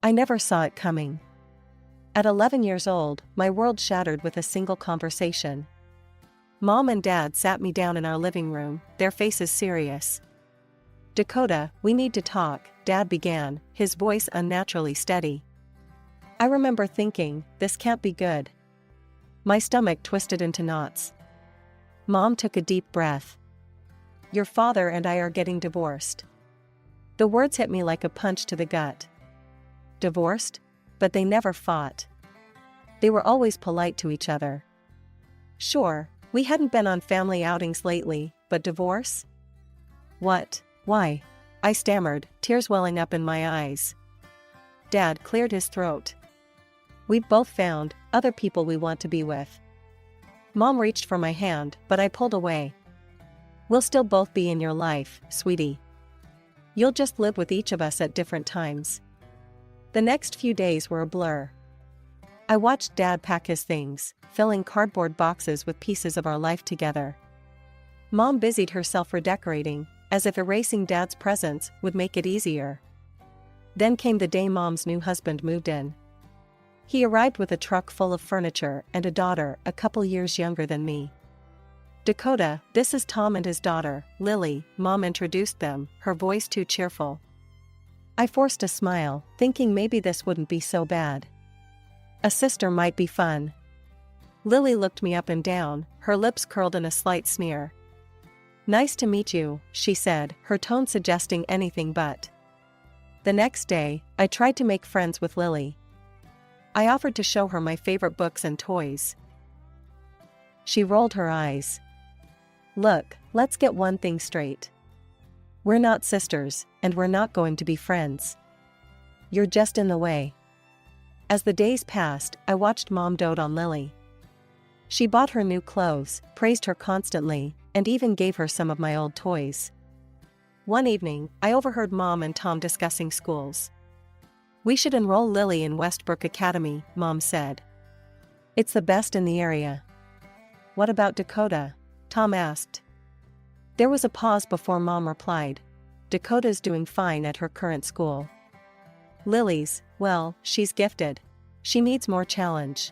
I never saw it coming. At 11 years old, my world shattered with a single conversation. Mom and Dad sat me down in our living room, their faces serious. "Dakota, we need to talk," Dad began, his voice unnaturally steady. I remember thinking, this can't be good. My stomach twisted into knots. Mom took a deep breath. "Your father and I are getting divorced." The words hit me like a punch to the gut. Divorced? But they never fought. They were always polite to each other. Sure, we hadn't been on family outings lately, but divorce? What? Why? I stammered, tears welling up in my eyes. Dad cleared his throat. "We've both found other people we want to be with." Mom reached for my hand, but I pulled away. "We'll still both be in your life, sweetie. You'll just live with each of us at different times." The next few days were a blur. I watched Dad pack his things, filling cardboard boxes with pieces of our life together. Mom busied herself redecorating, as if erasing Dad's presence would make it easier. Then came the day Mom's new husband moved in. He arrived with a truck full of furniture and a daughter a couple years younger than me. "Dakota, this is Tom and his daughter, Lily," Mom introduced them, her voice too cheerful. I forced a smile, thinking maybe this wouldn't be so bad. A sister might be fun. Lily looked me up and down, her lips curled in a slight sneer. "Nice to meet you," she said, her tone suggesting anything but. The next day, I tried to make friends with Lily. I offered to show her my favorite books and toys. She rolled her eyes. "Look, let's get one thing straight. We're not sisters, and we're not going to be friends. You're just in the way." As the days passed, I watched Mom dote on Lily. She bought her new clothes, praised her constantly, and even gave her some of my old toys. One evening, I overheard Mom and Tom discussing schools. "We should enroll Lily in Westbrook Academy," Mom said. "It's the best in the area." "What about Dakota?" Tom asked. There was a pause before Mom replied. "Dakota's doing fine at her current school. Lily's, well, she's gifted. She needs more challenge."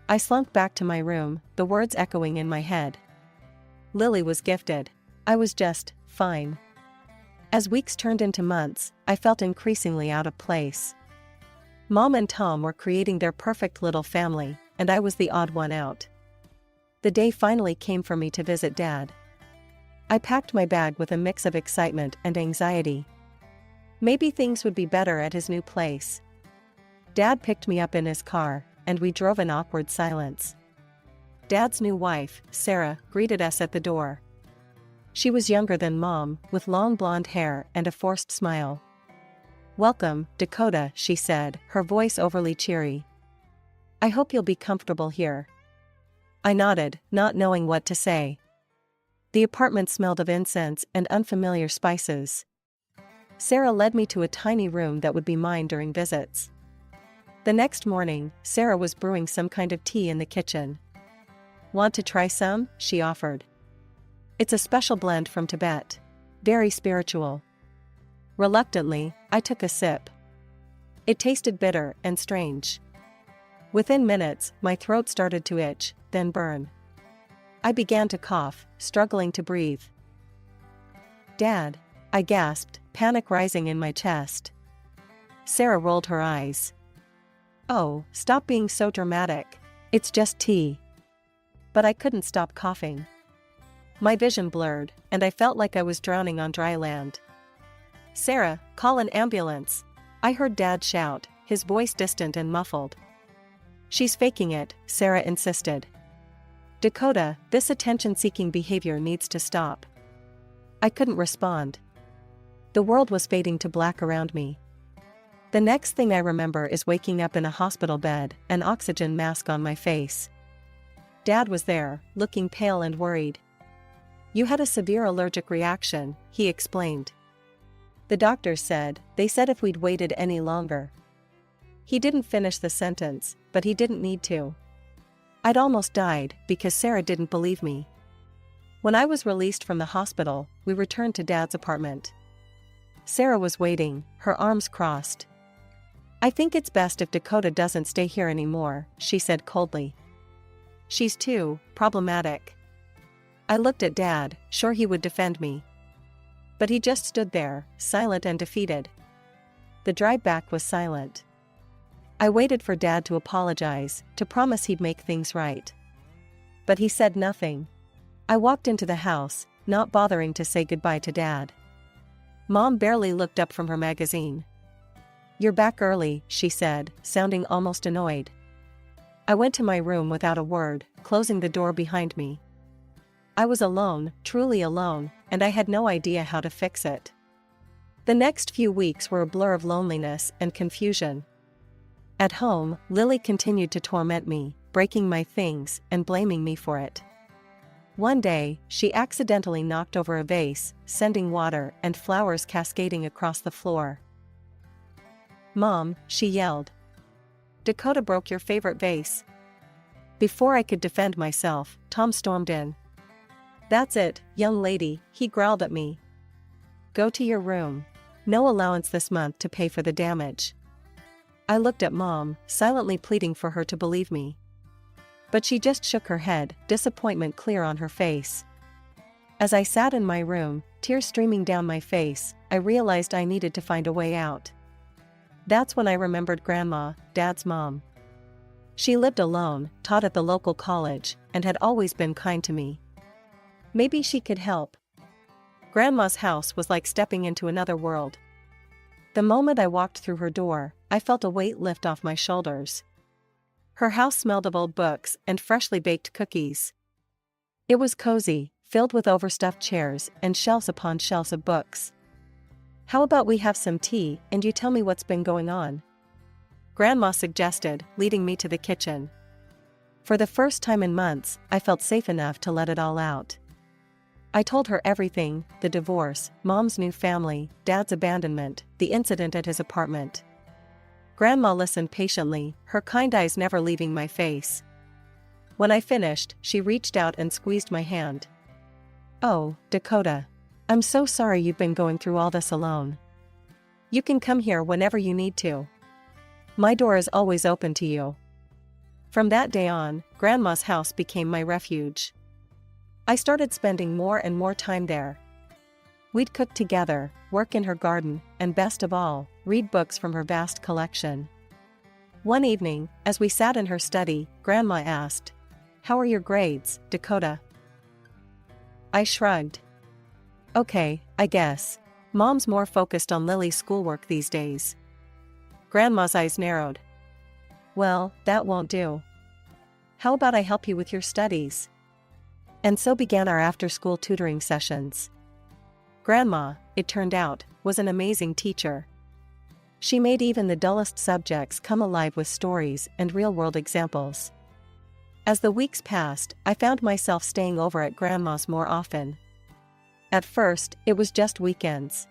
I slunk back to my room, the words echoing in my head. Lily was gifted. I was just fine. As weeks turned into months, I felt increasingly out of place. Mom and Tom were creating their perfect little family, and I was the odd one out. The day finally came for me to visit Dad. I packed my bag with a mix of excitement and anxiety. Maybe things would be better at his new place. Dad picked me up in his car, and we drove in awkward silence. Dad's new wife, Sarah, greeted us at the door. She was younger than Mom, with long blonde hair and a forced smile. "Welcome, Dakota," she said, her voice overly cheery. "I hope you'll be comfortable here." I nodded, not knowing what to say. The apartment smelled of incense and unfamiliar spices. Sarah led me to a tiny room that would be mine during visits. The next morning, Sarah was brewing some kind of tea in the kitchen. "Want to try some?" she offered. "It's a special blend from Tibet. Very spiritual." Reluctantly, I took a sip. It tasted bitter and strange. Within minutes, my throat started to itch, then burn. I began to cough, struggling to breathe. "Dad," I gasped, panic rising in my chest. Sarah rolled her eyes. "Oh, stop being so dramatic. It's just tea." But I couldn't stop coughing. My vision blurred, and I felt like I was drowning on dry land. "Sarah, call an ambulance," I heard Dad shout, his voice distant and muffled. "She's faking it," Sarah insisted. "Dakota, this attention-seeking behavior needs to stop." I couldn't respond. The world was fading to black around me. The next thing I remember is waking up in a hospital bed, an oxygen mask on my face. Dad was there, looking pale and worried. "You had a severe allergic reaction," he explained. "The doctors said, they said if we'd waited any longer." He didn't finish the sentence, but he didn't need to. I'd almost died, because Sarah didn't believe me. When I was released from the hospital, we returned to Dad's apartment. Sarah was waiting, her arms crossed. I think it's best if Dakota doesn't stay here anymore, she said coldly. She's too problematic. I looked at Dad, sure he would defend me. But he just stood there, silent and defeated. The drive back was silent. I waited for Dad to apologize, to promise he'd make things right. But he said nothing. I walked into the house, not bothering to say goodbye to Dad. Mom barely looked up from her magazine. You're back early, she said, sounding almost annoyed. I went to my room without a word, closing the door behind me. I was alone, truly alone, and I had no idea how to fix it. The next few weeks were a blur of loneliness and confusion. At home, Lily continued to torment me, breaking my things and blaming me for it. One day, she accidentally knocked over a vase, sending water and flowers cascading across the floor. Mom, she yelled. Dakota broke your favorite vase. Before I could defend myself, Tom stormed in. That's it, young lady, he growled at me. Go to your room. No allowance this month to pay for the damage. I looked at Mom, silently pleading for her to believe me. But she just shook her head, disappointment clear on her face. As I sat in my room, tears streaming down my face, I realized I needed to find a way out. That's when I remembered Grandma, Dad's mom. She lived alone, taught at the local college, and had always been kind to me. Maybe she could help. Grandma's house was like stepping into another world. The moment I walked through her door, I felt a weight lift off my shoulders. Her house smelled of old books and freshly baked cookies. It was cozy, filled with overstuffed chairs and shelves upon shelves of books. How about we have some tea and you tell me what's been going on? Grandma suggested, leading me to the kitchen. For the first time in months, I felt safe enough to let it all out. I told her everything, the divorce, Mom's new family, Dad's abandonment, the incident at his apartment. Grandma listened patiently, her kind eyes never leaving my face. When I finished, she reached out and squeezed my hand. Oh, Dakota. I'm so sorry you've been going through all this alone. You can come here whenever you need to. My door is always open to you. From that day on, Grandma's house became my refuge. I started spending more and more time there. We'd cook together, work in her garden, and best of all, read books from her vast collection. One evening, as we sat in her study, Grandma asked, "How are your grades, Dakota?" I shrugged. Okay, I guess. Mom's more focused on Lily's schoolwork these days. Grandma's eyes narrowed. Well, that won't do. How about I help you with your studies? And so began our after-school tutoring sessions. Grandma, it turned out, was an amazing teacher. She made even the dullest subjects come alive with stories and real-world examples. As the weeks passed, I found myself staying over at Grandma's more often. At first, it was just weekends.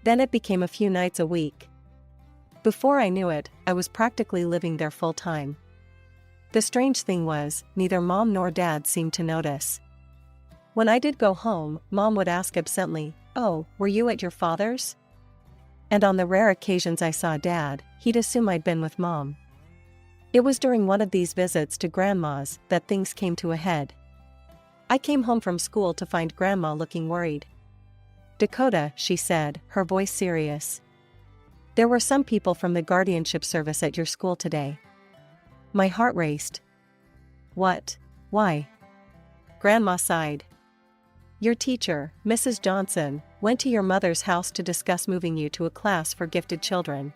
Then it became a few nights a week. Before I knew it, I was practically living there full-time. The strange thing was, neither Mom nor Dad seemed to notice. When I did go home, Mom would ask absently, "Oh, were you at your father's?" And on the rare occasions I saw Dad, he'd assume I'd been with Mom. It was during one of these visits to Grandma's that things came to a head. I came home from school to find Grandma looking worried. "Dakota," she said, her voice serious. "There were some people from the guardianship service at your school today." My heart raced. "What? Why?" Grandma sighed. "Your teacher, Mrs. Johnson, went to your mother's house to discuss moving you to a class for gifted children.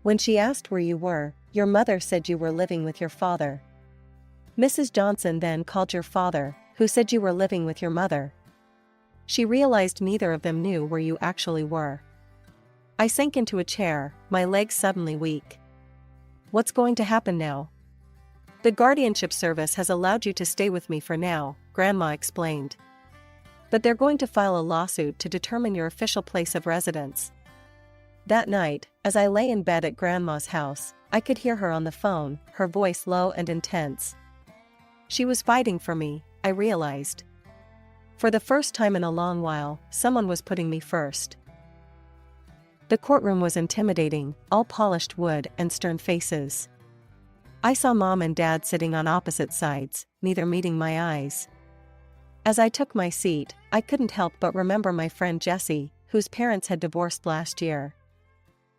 When she asked where you were, your mother said you were living with your father. Mrs. Johnson then called your father, who said you were living with your mother. She realized neither of them knew where you actually were." I sank into a chair, my legs suddenly weak. "What's going to happen now?" "The guardianship service has allowed you to stay with me for now," Grandma explained. "But they're going to file a lawsuit to determine your official place of residence." That night, as I lay in bed at Grandma's house, I could hear her on the phone, her voice low and intense. She was fighting for me, I realized. For the first time in a long while, someone was putting me first. The courtroom was intimidating, all polished wood and stern faces. I saw Mom and Dad sitting on opposite sides, neither meeting my eyes. As I took my seat, I couldn't help but remember my friend Jessie, whose parents had divorced last year.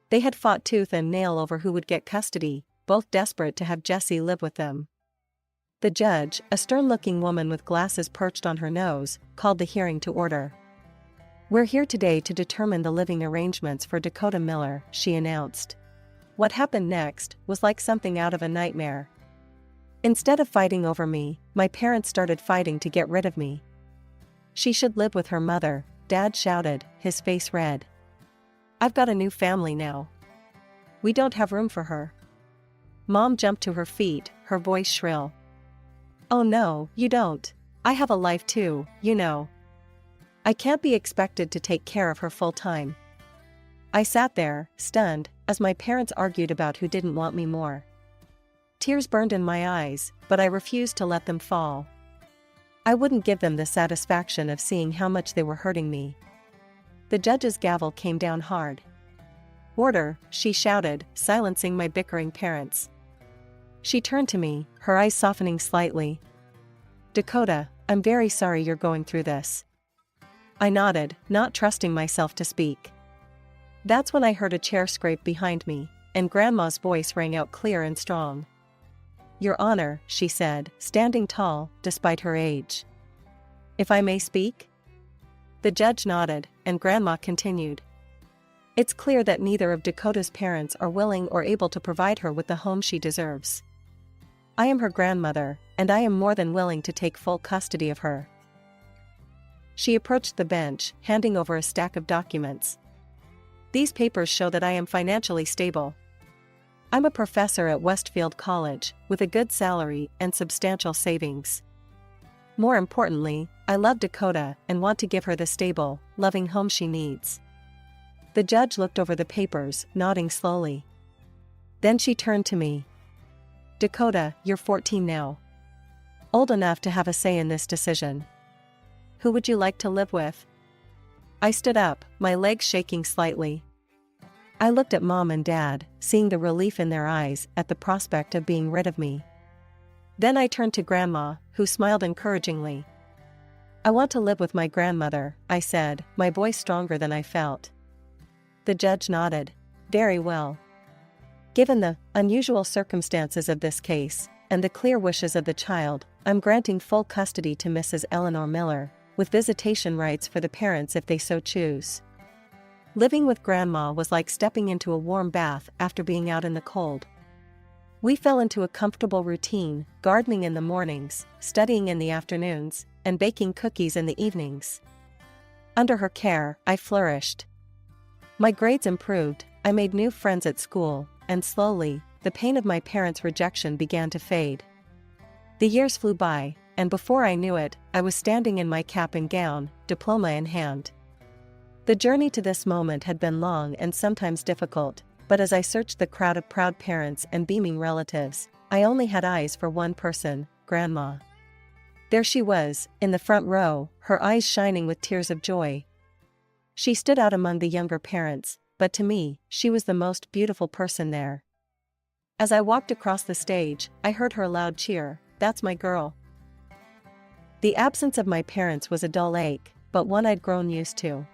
They had fought tooth and nail over who would get custody, both desperate to have Jessie live with them. The judge, a stern-looking woman with glasses perched on her nose, called the hearing to order. "We're here today to determine the living arrangements for Dakota Miller," she announced. What happened next was like something out of a nightmare. Instead of fighting over me, my parents started fighting to get rid of me. "She should live with her mother," Dad shouted, his face red. "I've got a new family now. We don't have room for her." Mom jumped to her feet, her voice shrill. "Oh no, you don't. I have a life too, you know. I can't be expected to take care of her full time." I sat there, stunned, as my parents argued about who didn't want me more. Tears burned in my eyes, but I refused to let them fall. I wouldn't give them the satisfaction of seeing how much they were hurting me. The judge's gavel came down hard. "Order," she shouted, silencing my bickering parents. She turned to me, her eyes softening slightly. "Dakota, I'm very sorry you're going through this." I nodded, not trusting myself to speak. That's when I heard a chair scrape behind me, and Grandma's voice rang out clear and strong. "Your Honor," she said, standing tall, despite her age. "If I may speak?" The judge nodded, and Grandma continued. "It's clear that neither of Dakota's parents are willing or able to provide her with the home she deserves. I am her grandmother, and I am more than willing to take full custody of her." She approached the bench, handing over a stack of documents. "These papers show that I am financially stable. I'm a professor at Westfield College, with a good salary and substantial savings. More importantly, I love Dakota and want to give her the stable, loving home she needs." The judge looked over the papers, nodding slowly. Then she turned to me. "Dakota, you're 14 now. Old enough to have a say in this decision. Who would you like to live with?" I stood up, my legs shaking slightly. I looked at Mom and Dad, seeing the relief in their eyes at the prospect of being rid of me. Then I turned to Grandma, who smiled encouragingly. "I want to live with my grandmother," I said, my voice stronger than I felt. The judge nodded. "Very well. Given the unusual circumstances of this case, and the clear wishes of the child, I'm granting full custody to Mrs. Eleanor Miller, with visitation rights for the parents if they so choose." Living with Grandma was like stepping into a warm bath after being out in the cold. We fell into a comfortable routine, gardening in the mornings, studying in the afternoons, and baking cookies in the evenings. Under her care, I flourished. My grades improved, I made new friends at school, and slowly, the pain of my parents' rejection began to fade. The years flew by, and before I knew it, I was standing in my cap and gown, diploma in hand. The journey to this moment had been long and sometimes difficult, but as I searched the crowd of proud parents and beaming relatives, I only had eyes for one person, Grandma. There she was, in the front row, her eyes shining with tears of joy. She stood out among the younger parents, but to me, she was the most beautiful person there. As I walked across the stage, I heard her loud cheer, "That's my girl." The absence of my parents was a dull ache, but one I'd grown used to.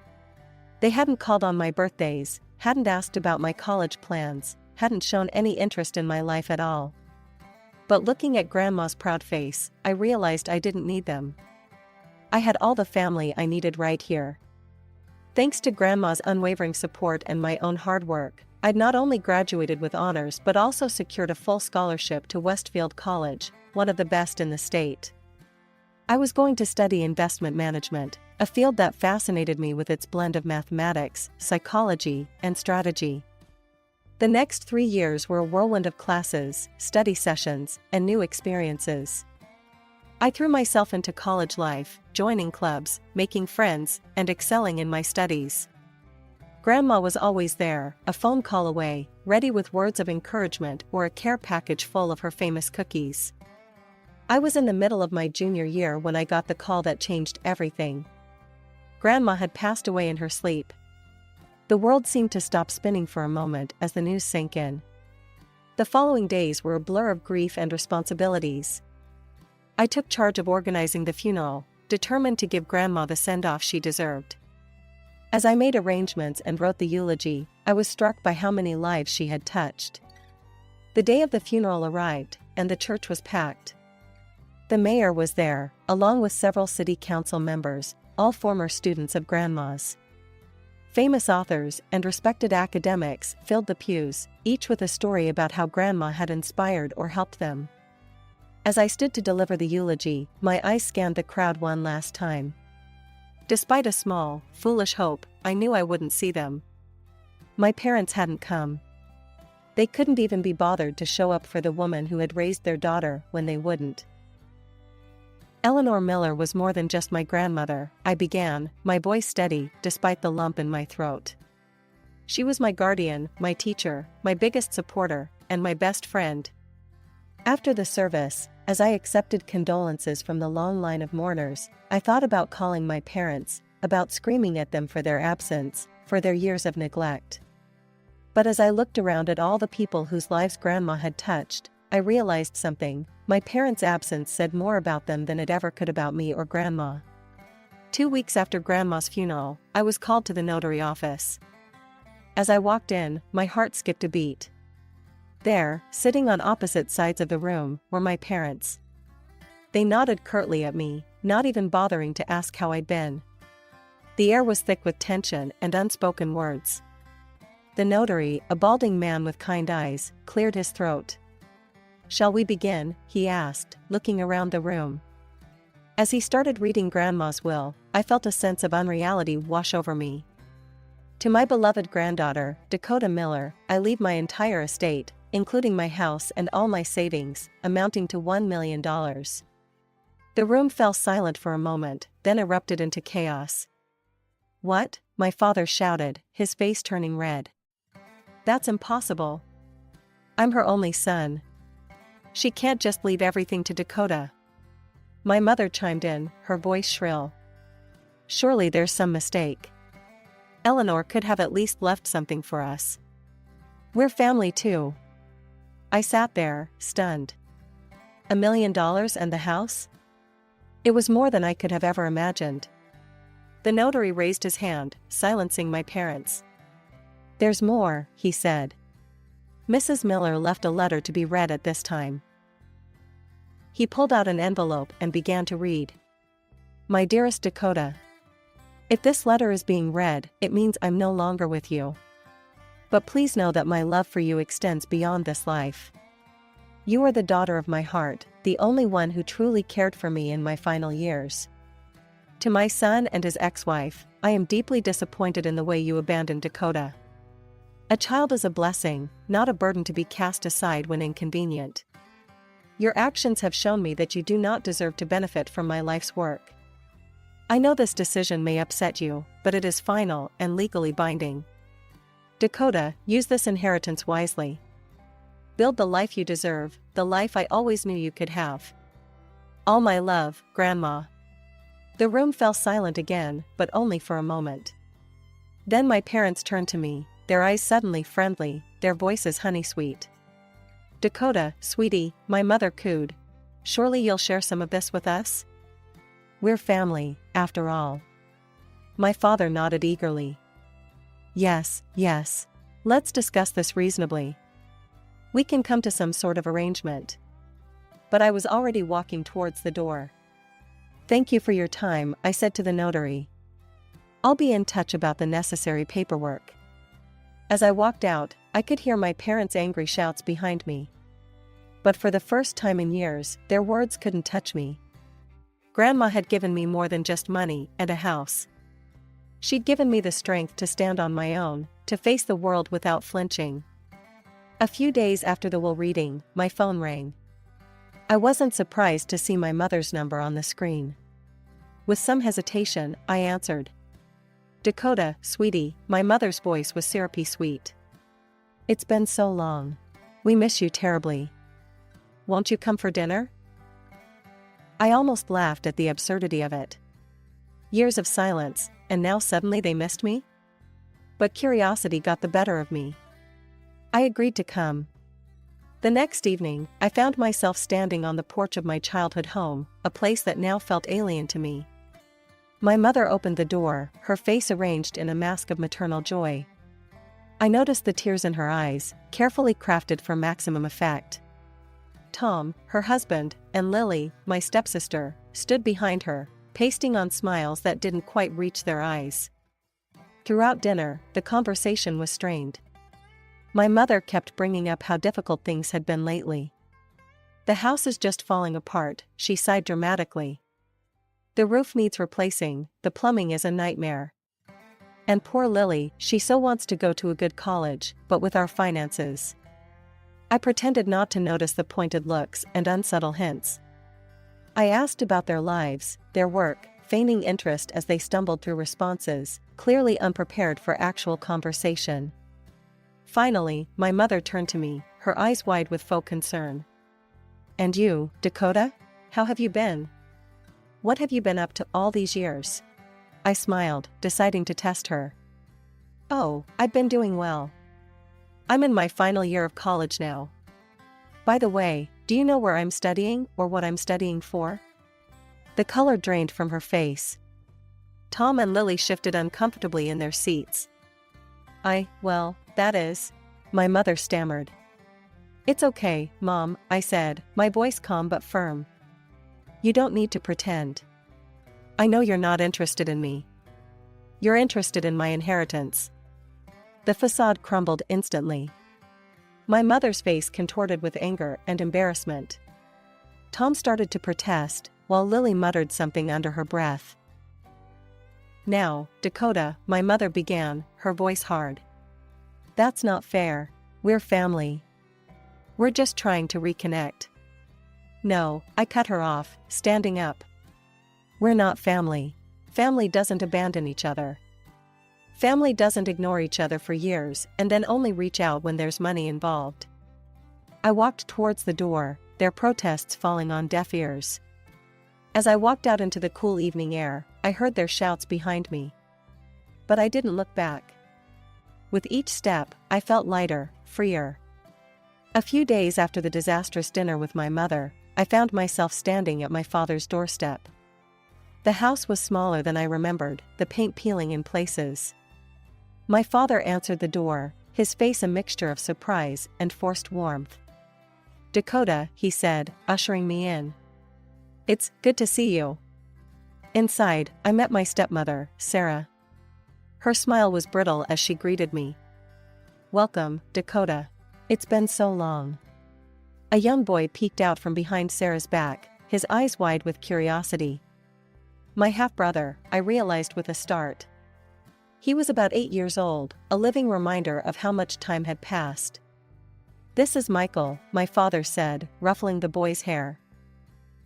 They hadn't called on my birthdays, hadn't asked about my college plans, hadn't shown any interest in my life at all. But looking at Grandma's proud face, I realized I didn't need them. I had all the family I needed right here. Thanks to Grandma's unwavering support and my own hard work, I'd not only graduated with honors but also secured a full scholarship to Westfield College, one of the best in the state. I was going to study investment management, a field that fascinated me with its blend of mathematics, psychology, and strategy. The next 3 years were a whirlwind of classes, study sessions, and new experiences. I threw myself into college life, joining clubs, making friends, and excelling in my studies. Grandma was always there, a phone call away, ready with words of encouragement or a care package full of her famous cookies. I was in the middle of my junior year when I got the call that changed everything. Grandma had passed away in her sleep. The world seemed to stop spinning for a moment as the news sank in. The following days were a blur of grief and responsibilities. I took charge of organizing the funeral, determined to give Grandma the send-off she deserved. As I made arrangements and wrote the eulogy, I was struck by how many lives she had touched. The day of the funeral arrived, and the church was packed. The mayor was there, along with several city council members, all former students of Grandma's. Famous authors and respected academics filled the pews, each with a story about how Grandma had inspired or helped them. As I stood to deliver the eulogy, my eyes scanned the crowd one last time. Despite a small, foolish hope, I knew I wouldn't see them. My parents hadn't come. They couldn't even be bothered to show up for the woman who had raised their daughter when they wouldn't. Eleanor Miller was more than just my grandmother, I began, my voice steady despite the lump in my throat. She was my guardian, my teacher, my biggest supporter, and my best friend. After the service, as I accepted condolences from the long line of mourners, I thought about calling my parents, about screaming at them for their absence, for their years of neglect. But as I looked around at all the people whose lives Grandma had touched, I realized something. My parents' absence said more about them than it ever could about me or Grandma. 2 weeks after Grandma's funeral, I was called to the notary office. As I walked in, my heart skipped a beat. There, sitting on opposite sides of the room, were my parents. They nodded curtly at me, not even bothering to ask how I'd been. The air was thick with tension and unspoken words. The notary, a balding man with kind eyes, cleared his throat. "Shall we begin?" he asked, looking around the room. As he started reading Grandma's will, I felt a sense of unreality wash over me. To my beloved granddaughter, Dakota Miller, I leave my entire estate, including my house and all my savings, amounting to $1 million. The room fell silent for a moment, then erupted into chaos. "What?" my father shouted, his face turning red. "That's impossible. I'm her only son. She can't just leave everything to Dakota." My mother chimed in, her voice shrill. "Surely there's some mistake. Eleanor could have at least left something for us. We're family too." I sat there, stunned. $1 million and the house? It was more than I could have ever imagined. The notary raised his hand, silencing my parents. "There's more," he said. Mrs. Miller left a letter to be read at this time. He pulled out an envelope and began to read. "My dearest Dakota, if this letter is being read, it means I'm no longer with you. But please know that my love for you extends beyond this life. You are the daughter of my heart, the only one who truly cared for me in my final years. To my son and his ex-wife, I am deeply disappointed in the way you abandoned Dakota. A child is a blessing, not a burden to be cast aside when inconvenient. Your actions have shown me that you do not deserve to benefit from my life's work. I know this decision may upset you, but it is final and legally binding. Dakota, use this inheritance wisely. Build the life you deserve, the life I always knew you could have. All my love, Grandma." The room fell silent again, but only for a moment. Then my parents turned to me, their eyes suddenly friendly, their voices honey-sweet. "Dakota, sweetie," my mother cooed. "Surely you'll share some of this with us? We're family, after all." My father nodded eagerly. Yes. Let's discuss this reasonably. We can come to some sort of arrangement." But I was already walking towards the door. "Thank you for your time," I said to the notary. "I'll be in touch about the necessary paperwork." As I walked out, I could hear my parents' angry shouts behind me. But for the first time in years, their words couldn't touch me. Grandma had given me more than just money and a house. She'd given me the strength to stand on my own, to face the world without flinching. A few days after the will reading, my phone rang. I wasn't surprised to see my mother's number on the screen. With some hesitation, I answered. "Dakota, sweetie," my mother's voice was syrupy sweet. "It's been so long. We miss you terribly. Won't you come for dinner?" I almost laughed at the absurdity of it. Years of silence, and now suddenly they missed me? But curiosity got the better of me. I agreed to come. The next evening, I found myself standing on the porch of my childhood home, a place that now felt alien to me. My mother opened the door, her face arranged in a mask of maternal joy. I noticed the tears in her eyes, carefully crafted for maximum effect. Tom, her husband, and Lily, my stepsister, stood behind her, pasting on smiles that didn't quite reach their eyes. Throughout dinner, the conversation was strained. My mother kept bringing up how difficult things had been lately. "The house is just falling apart," she sighed dramatically. "The roof needs replacing, the plumbing is a nightmare. And poor Lily, she so wants to go to a good college, but with our finances." I pretended not to notice the pointed looks and unsubtle hints. I asked about their lives, their work, feigning interest as they stumbled through responses, clearly unprepared for actual conversation. Finally, my mother turned to me, her eyes wide with faux concern. "And you, Dakota? How have you been? What have you been up to all these years?" I smiled, deciding to test her. "Oh, I've been doing well. I'm in my final year of college now. By the way, do you know where I'm studying or what I'm studying for?" The color drained from her face. Tom and Lily shifted uncomfortably in their seats. Well, that is," my mother stammered. "It's okay, Mom," I said, my voice calm but firm. "You don't need to pretend. I know you're not interested in me. You're interested in my inheritance." The facade crumbled instantly. My mother's face contorted with anger and embarrassment. Tom started to protest, while Lily muttered something under her breath. "Now, Dakota," my mother began, her voice hard. "That's not fair. We're family. We're just trying to reconnect." "No," I cut her off, standing up. "We're not family. Family doesn't abandon each other. Family doesn't ignore each other for years and then only reach out when there's money involved." I walked towards the door, their protests falling on deaf ears. As I walked out into the cool evening air, I heard their shouts behind me. But I didn't look back. With each step, I felt lighter, freer. A few days after the disastrous dinner with my mother, I found myself standing at my father's doorstep. The house was smaller than I remembered, the paint peeling in places. My father answered the door, his face a mixture of surprise and forced warmth. "Dakota," he said, ushering me in. "It's good to see you." Inside, I met my stepmother, Sarah. Her smile was brittle as she greeted me. "Welcome, Dakota. It's been so long." A young boy peeked out from behind Sarah's back, his eyes wide with curiosity. My half-brother, I realized with a start. He was about 8 years old, a living reminder of how much time had passed. "This is Michael," my father said, ruffling the boy's hair.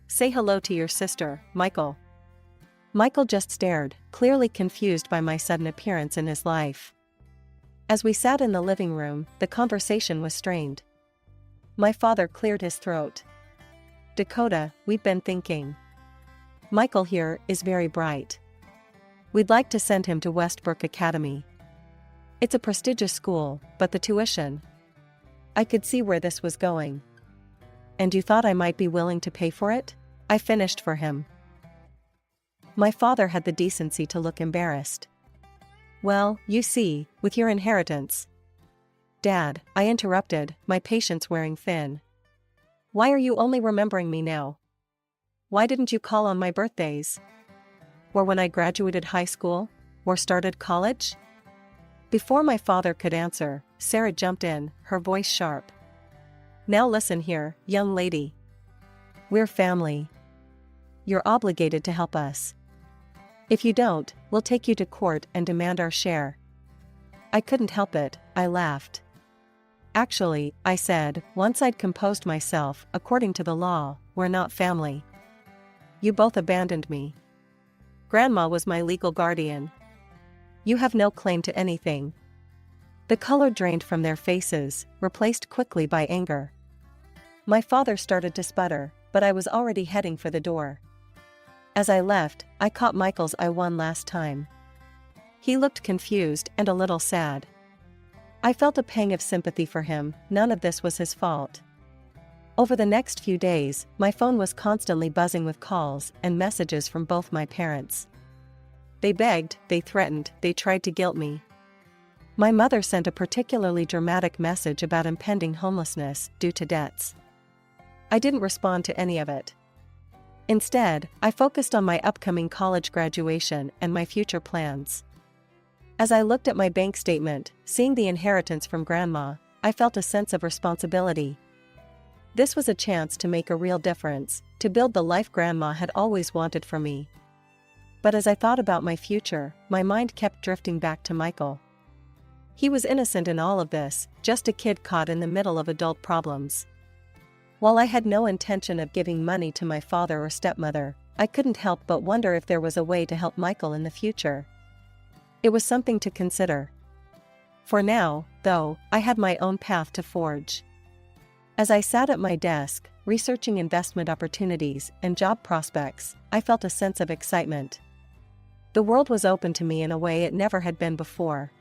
"Say hello to your sister, Michael." Michael just stared, clearly confused by my sudden appearance in his life. As we sat in the living room, the conversation was strained. My father cleared his throat. "Dakota, we've been thinking. Michael here is very bright. We'd like to send him to Westbrook Academy. It's a prestigious school, but the tuition..." I could see where this was going. "And you thought I might be willing to pay for it?" I finished for him. My father had the decency to look embarrassed. "Well, you see, with your inheritance..." "Dad," I interrupted, my patience wearing thin. "Why are you only remembering me now? Why didn't you call on my birthdays? Or when I graduated high school? Or started college?" Before my father could answer, Sarah jumped in, her voice sharp. "Now listen here, young lady. We're family. You're obligated to help us. If you don't, we'll take you to court and demand our share." I couldn't help it, I laughed. "Actually," I said, once I'd composed myself, "according to the law, we're not family. You both abandoned me. Grandma was my legal guardian. You have no claim to anything." The color drained from their faces, replaced quickly by anger. My father started to sputter, but I was already heading for the door. As I left, I caught Michael's eye one last time. He looked confused and a little sad. I felt a pang of sympathy for him. None of this was his fault. Over the next few days, my phone was constantly buzzing with calls and messages from both my parents. They begged, they threatened, they tried to guilt me. My mother sent a particularly dramatic message about impending homelessness due to debts. I didn't respond to any of it. Instead, I focused on my upcoming college graduation and my future plans. As I looked at my bank statement, seeing the inheritance from Grandma, I felt a sense of responsibility. This was a chance to make a real difference, to build the life Grandma had always wanted for me. But as I thought about my future, my mind kept drifting back to Michael. He was innocent in all of this, just a kid caught in the middle of adult problems. While I had no intention of giving money to my father or stepmother, I couldn't help but wonder if there was a way to help Michael in the future. It was something to consider. For now, though, I had my own path to forge. As I sat at my desk, researching investment opportunities and job prospects, I felt a sense of excitement. The world was open to me in a way it never had been before.